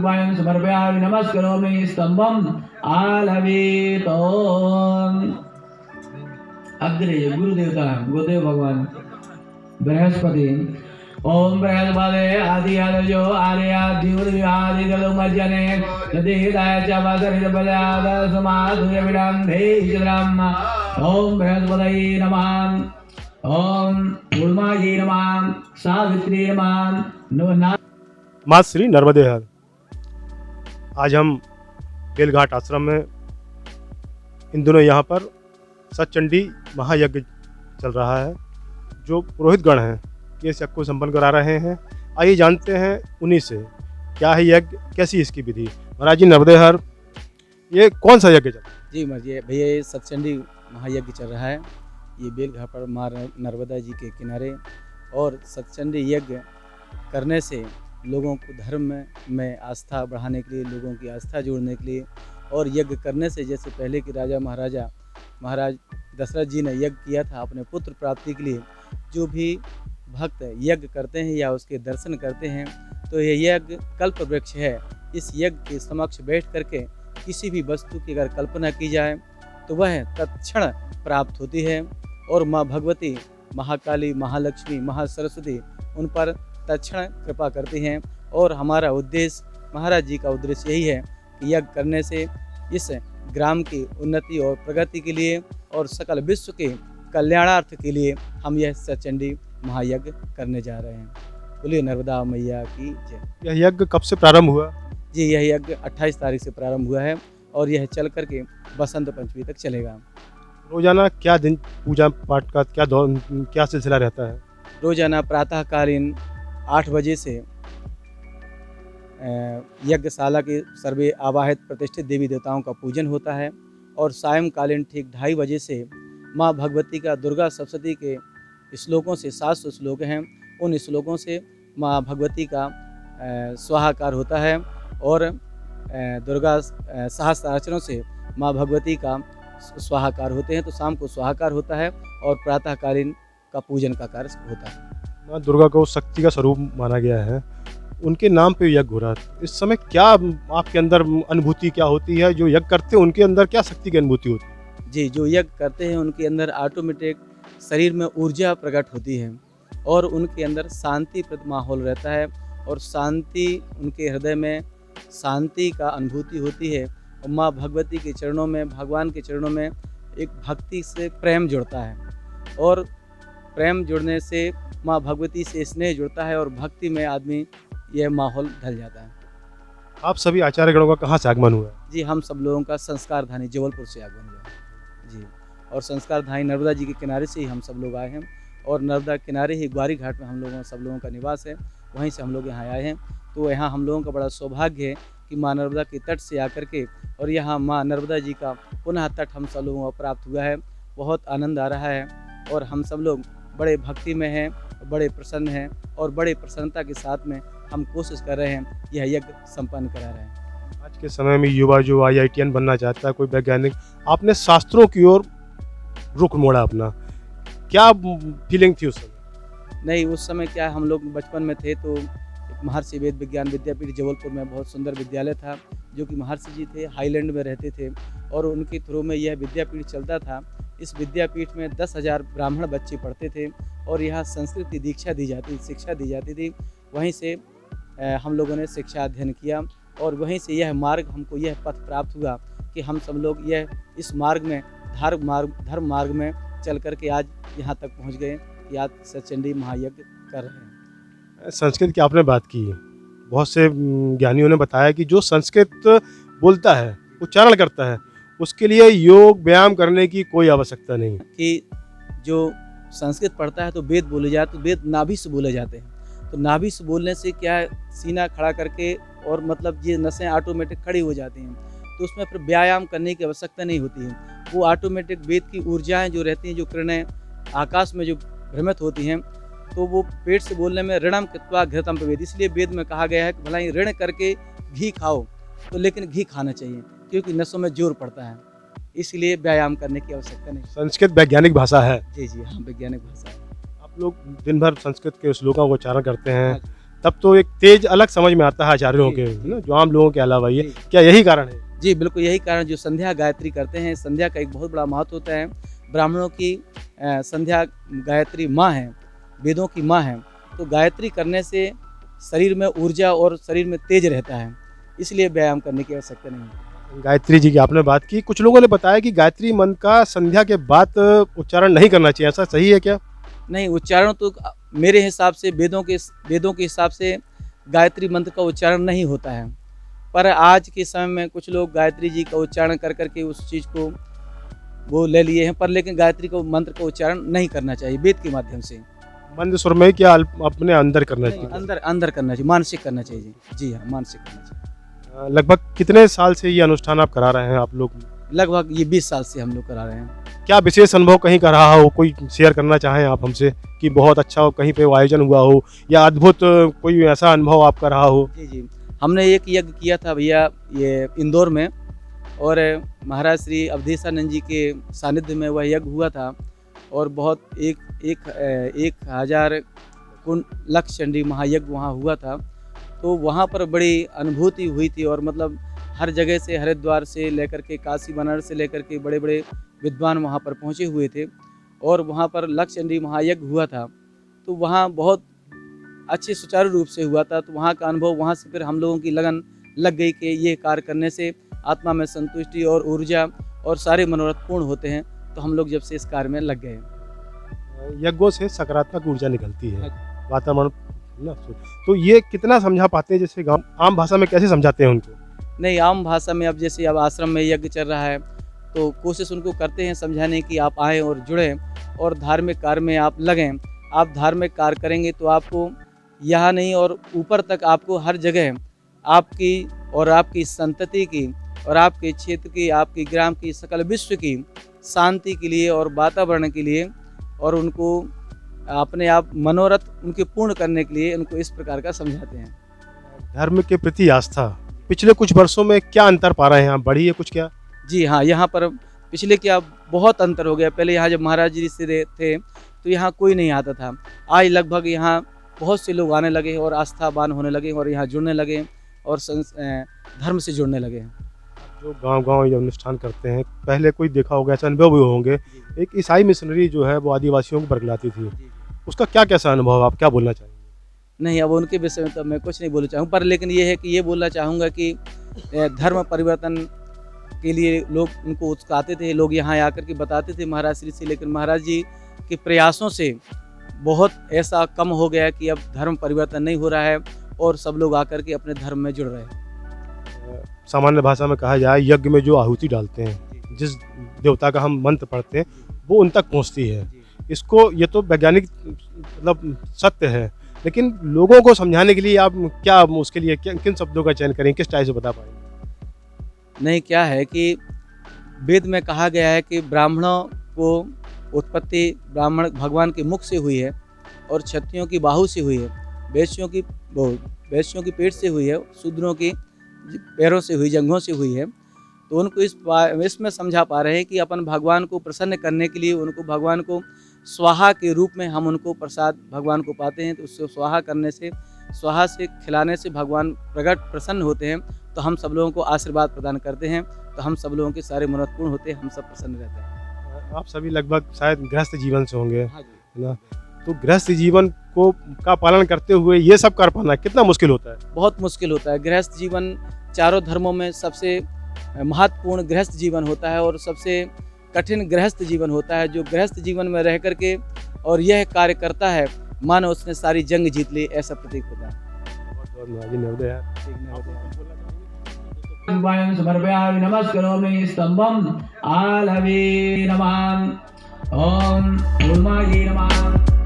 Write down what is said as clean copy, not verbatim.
पुष्पाणि समर्पयामि नमस्करोमि स्तंभम आलवेत। अग्रे गुरुदेवता गुरुदेव भगवान बृहस्पति ओम बृहस्पति आदि आदयो आर्यादि आदि गलो मज्जने नदिदाय च वादरित बलाद समाधुय विडंभे ब्रह्म। ओम बृहस्पति नमः। ओम उर्मायै नमः। सावित्री नमः। नवना माँ श्री नर्मदे हर। आज हम बेलघाट आश्रम में इन दिनों यहाँ पर सतचंडी महायज्ञ चल रहा है। जो पुरोहित गण हैं ये इस यज्ञ को संपन्न करा रहे हैं। आइए जानते हैं उन्हीं से क्या है यज्ञ, कैसी इसकी विधि। महाराज जी नर्मदे हर, ये कौन सा यज्ञ चल रहा है? जी भैया ये सतचंडी महायज्ञ चल रहा है। ये बेलघाट पर माँ नर्मदा जी के किनारे। और सतचंडी यज्ञ करने से लोगों को धर्म में आस्था बढ़ाने के लिए, लोगों की आस्था जोड़ने के लिए, और यज्ञ करने से जैसे पहले के राजा महाराज दशरथ जी ने यज्ञ किया था अपने पुत्र प्राप्ति के लिए, जो भी भक्त यज्ञ करते हैं या उसके दर्शन करते हैं तो यह यज्ञ कल्प वृक्ष है। इस यज्ञ के समक्ष बैठ करके किसी भी वस्तु की अगर कल्पना की जाए तो वह तत्क्षण प्राप्त होती है। और माँ भगवती, महाकाली, महालक्ष्मी, महासरस्वती उन पर तत्क्षण कृपा करती हैं। और हमारा उद्देश्य, महाराज जी का उद्देश्य यही है कि यज्ञ करने से इस ग्राम की उन्नति और प्रगति के लिए और सकल विश्व के कल्याणार्थ के लिए हम यह सतचंडी महायज्ञ करने जा रहे हैं। बोलिए नर्मदा मैया की जय। यह यज्ञ कब से प्रारंभ हुआ? जी यह यज्ञ 28 तारीख से प्रारंभ हुआ है और यह चल करके बसंत पंचमी तक चलेगा। रोजाना क्या दिन पूजा पाठ का क्या सिलसिला रहता है? रोजाना प्रातःकालीन 8 बजे से यज्ञशाला के सर्वे आवाहित प्रतिष्ठित देवी देवताओं का पूजन होता है। और सायंकालीन ठीक 2:30 बजे से माँ भगवती का दुर्गा सप्तशती के श्लोकों से 700 श्लोक हैं, उन श्लोकों से माँ भगवती का स्वाहाकार होता है। और दुर्गा सहस्त्रार्चनों से माँ भगवती का स्वाहाकार होते हैं। तो शाम को स्वाहाकार होता है और प्रातःकालीन का पूजन का कार्य होता है। माँ दुर्गा को शक्ति का स्वरूप माना गया है, उनके नाम पे यज्ञ हो रहा है। इस समय क्या आपके अंदर अनुभूति क्या होती है? जो यज्ञ करते हैं उनके अंदर क्या शक्ति की अनुभूति होती है? जी जो यज्ञ करते हैं उनके अंदर ऑटोमेटिक शरीर में ऊर्जा प्रकट होती है और उनके अंदर शांतिप्रद माहौल रहता है। और शांति, उनके हृदय में शांति का अनुभूति होती है। और माँ भगवती के चरणों में, भगवान के चरणों में एक भक्ति से प्रेम जुड़ता है। और प्रेम जुड़ने से माँ भगवती से स्नेह जुड़ता है और भक्ति में आदमी यह माहौल ढल जाता है। आप सभी आचार्य गणों का कहाँ से आगमन हुआ? जी हम सब लोगों का संस्कारधानी जबलपुर से आगमन हुआ जी। और संस्कारधानी नर्मदा जी के किनारे से ही हम सब लोग आए हैं। और नर्मदा किनारे ही ग्वारी घाट में हम सब लोगों का निवास है, वहीं से हम लोग यहाँ आए हैं। तो यहाँ हम लोगों का बड़ा सौभाग्य है कि माँ नर्मदा के तट से आकर के और यहाँ माँ नर्मदा जी का पुनः तट हम सब लोगों को प्राप्त हुआ है। बहुत आनंद आ रहा है और हम सब लोग बड़े भक्ति में हैं, बड़े प्रसन्न हैं और बड़े प्रसन्नता के साथ में हम कोशिश कर रहे हैं यह यज्ञ संपन्न करा रहे हैं। आज के समय में युवा जो IITian बनना चाहता है, कोई वैज्ञानिक, आपने शास्त्रों की ओर रुख मोड़ा अपना, क्या फीलिंग थी उस समय? नहीं, उस समय क्या हम लोग बचपन में थे तो एक महर्षि वेद विज्ञान विद्यापीठ जबलपुर में बहुत सुंदर विद्यालय था, जो कि महर्षि जी थे, हाईलैंड में रहते थे और उनके थ्रू में यह विद्यापीठ चलता था। इस विद्यापीठ में 10,000 ब्राह्मण बच्चे पढ़ते थे और यहाँ संस्कृत की शिक्षा दी जाती थी। वहीं से हम लोगों ने शिक्षा अध्ययन किया और वहीं से यह मार्ग, हमको यह पथ प्राप्त हुआ कि हम सब लोग इस मार्ग में, धर्म मार्ग में चल करके आज यहाँ तक पहुँच गए कि आज सतचंडी महायज्ञ कर रहे हैं। संस्कृत की आपने बात की, बहुत से ज्ञानियों ने बताया कि जो संस्कृत बोलता है, उच्चारण करता है, उसके लिए योग व्यायाम करने की कोई आवश्यकता नहीं। कि जो संस्कृत पढ़ता है तो वेद बोले जाते, तो वेद नाभि से बोले जाते हैं। तो नाभि से बोलने से क्या है, सीना खड़ा करके और मतलब ये नसें ऑटोमेटिक खड़ी हो जाती हैं, तो उसमें फिर व्यायाम करने की आवश्यकता नहीं होती है। वो ऑटोमेटिक वेद की ऊर्जाएं जो रहती हैं, जो किरणें आकाश में जो भ्रमित होती हैं, तो वो पेट से बोलने में ऋणम कृत्वा घृतम वेद, इसलिए वेद में कहा गया है कि भला ही ऋण करके घी खाओ, तो लेकिन घी खाना चाहिए क्योंकि नसों में जोर पड़ता है, इसलिए व्यायाम करने की आवश्यकता नहीं। संस्कृत वैज्ञानिक भाषा है। जी हाँ, वैज्ञानिक भाषा है। आप लोग दिन भर संस्कृत के श्लोकों का उच्चारण करते हैं, तब तो एक तेज अलग समझ में आता है आचार्यों के, है ना, जो आम लोगों के अलावा। ये क्या यही कारण है? जी बिल्कुल यही कारण, जो संध्या गायत्री करते हैं, संध्या का एक बहुत बड़ा महत्व होता है। ब्राह्मणों की संध्या गायत्री माँ है, वेदों की माँ है, तो गायत्री करने से शरीर में ऊर्जा और शरीर में तेज रहता है, इसलिए व्यायाम करने की आवश्यकता नहीं है। गायत्री जी की आपने बात की, कुछ लोगों ने बताया कि गायत्री मंत्र का संध्या के बाद उच्चारण नहीं करना चाहिए, ऐसा सही है क्या? नहीं, उच्चारण तो मेरे हिसाब से वेदों के हिसाब से गायत्री मंत्र का उच्चारण नहीं होता है, पर आज के समय में कुछ लोग गायत्री जी का उच्चारण कर करके उस चीज़ को वो ले लिए हैं, पर लेकिन गायत्री को मंत्र का उच्चारण नहीं करना चाहिए वेद के माध्यम से। मंद स्वर में क्या अपने अंदर करना नहीं, चाहिए? अंदर करना चाहिए, मानसिक करना चाहिए। जी हाँ, मानसिक करना चाहिए। लगभग कितने साल से ये अनुष्ठान आप करा रहे हैं आप लोग? लगभग ये 20 साल से हम लोग करा रहे हैं। क्या विशेष अनुभव कहीं का रहा हो, कोई शेयर करना चाहें आप हमसे कि बहुत अच्छा हो, कहीं पे वो आयोजन हुआ हो या अद्भुत कोई ऐसा अनुभव आपका रहा हो? जी, हमने एक यज्ञ किया था भैया ये इंदौर में, और महाराज श्री अवधेशानंद जी के सानिध्य में वह यज्ञ हुआ था, और बहुत एक हजार कुंड लक्ष चंडी महायज्ञ वहाँ हुआ था। तो वहाँ पर बड़ी अनुभूति हुई थी, और मतलब हर जगह से, हरिद्वार से लेकर के काशी बनारस से लेकर के बड़े बड़े विद्वान वहाँ पर पहुँचे हुए थे, और वहाँ पर लक्ष चंडी महायज्ञ हुआ था। तो वहाँ बहुत अच्छे सुचारू रूप से हुआ था। तो वहाँ का अनुभव, वहाँ से फिर हम लोगों की लगन लग गई कि ये कार्य करने से आत्मा में संतुष्टि और ऊर्जा और सारे मनोरथ पूर्ण होते हैं। तो हम लोग जब से इस कार्य में लग गए। यज्ञों से सकारात्मक ऊर्जा निकलती है, वातावरण ना। तो ये कितना समझा पाते हैं, जैसे गाँव आम भाषा में कैसे समझाते हैं उनको? नहीं, आम भाषा में अब जैसे अब आश्रम में यज्ञ चल रहा है, तो कोशिश उनको करते हैं समझाने की आप आएँ और जुड़ें और धार्मिक कार्य में आप लगें। आप धार्मिक कार्य करेंगे तो आपको यहाँ नहीं और ऊपर तक आपको हर जगह आपकी और आपकी संतति की और आपके क्षेत्र की, आपके ग्राम की, सकल विश्व की शांति के लिए और वातावरण के लिए और उनको अपने आप मनोरथ उनके पूर्ण करने के लिए उनको इस प्रकार का समझाते हैं। धर्म के प्रति आस्था पिछले कुछ वर्षों में क्या अंतर पा रहे हैं आप, बढ़ी है कुछ क्या? जी हाँ, यहाँ पर पिछले क्या बहुत अंतर हो गया। पहले यहाँ जब महाराज जी से थे तो यहाँ कोई नहीं आता था। आज लगभग यहाँ बहुत से लोग आने लगे और आस्थावान होने लगे और यहाँ जुड़ने लगे और धर्म से जुड़ने लगे। जो गांव-गांव ये अनुष्ठान करते हैं, पहले कोई देखा होगा, ऐसा अनुभव भी होंगे, एक ईसाई मिशनरी जो है वो आदिवासियों को बरगलाती थी, उसका क्या कैसा अनुभव, आप क्या बोलना चाहेंगे? नहीं, अब उनके विषय में तो मैं कुछ नहीं बोलना चाहूँ, पर लेकिन ये है कि ये बोलना चाहूँगा कि धर्म परिवर्तन के लिए लोग उनको उकसाते थे, लोग यहाँ आकर के बताते थे महाराज श्री से, लेकिन महाराज जी के प्रयासों से बहुत ऐसा कम हो गया कि अब धर्म परिवर्तन नहीं हो रहा है और सब लोग आकर के अपने धर्म में जुड़ रहे हैं। सामान्य भाषा में कहा जाए, यज्ञ में जो आहुति डालते हैं, जिस देवता का हम मंत्र पढ़ते हैं, वो उन तक पहुँचती है। इसको ये तो वैज्ञानिक मतलब सत्य है, लेकिन लोगों को समझाने के लिए आप क्या उसके लिए किन शब्दों का चयन करें, किस टाइप से बता पाएंगे? नहीं, क्या है कि वेद में कहा गया है कि ब्राह्मणों को उत्पत्ति ब्राह्मण भगवान के मुख से हुई है और क्षत्रियों की बाहु से हुई है, वैश्यों की पेट से हुई है, शूद्रों की पैरों से हुई, जंघों से हुई है। तो उनको इसमें समझा पा रहे हैं कि अपन भगवान को प्रसन्न करने के लिए उनको भगवान को स्वाहा के रूप में हम उनको प्रसाद भगवान को पाते हैं। तो उससे स्वाहा करने से, स्वाहा से खिलाने से भगवान प्रसन्न होते हैं। तो हम सब लोगों को आशीर्वाद प्रदान करते हैं, तो हम सब लोगों के सारे मनोरथ पूर्ण होते हैं, हम सब प्रसन्न रहते हैं। आप सभी लगभग शायद गृहस्थ जीवन से होंगे, है ना? तो गृहस्थ जीवन को का पालन करते हुए ये सब कर पाना कितना मुश्किल होता है? बहुत मुश्किल होता है। गृहस्थ जीवन चारों धर्मों में सबसे महत्वपूर्ण गृहस्थ जीवन होता है और सबसे कठिन गृहस्थ जीवन होता है। जो गृहस्थ जीवन में रह करके और यह कार्य करता है, मानो उसने सारी जंग जीत ली, ऐसा प्रतीक होता है। समर्पयामि नमस्करोमि स्तंभम आलवे नमः। ओम उर्माये नमः।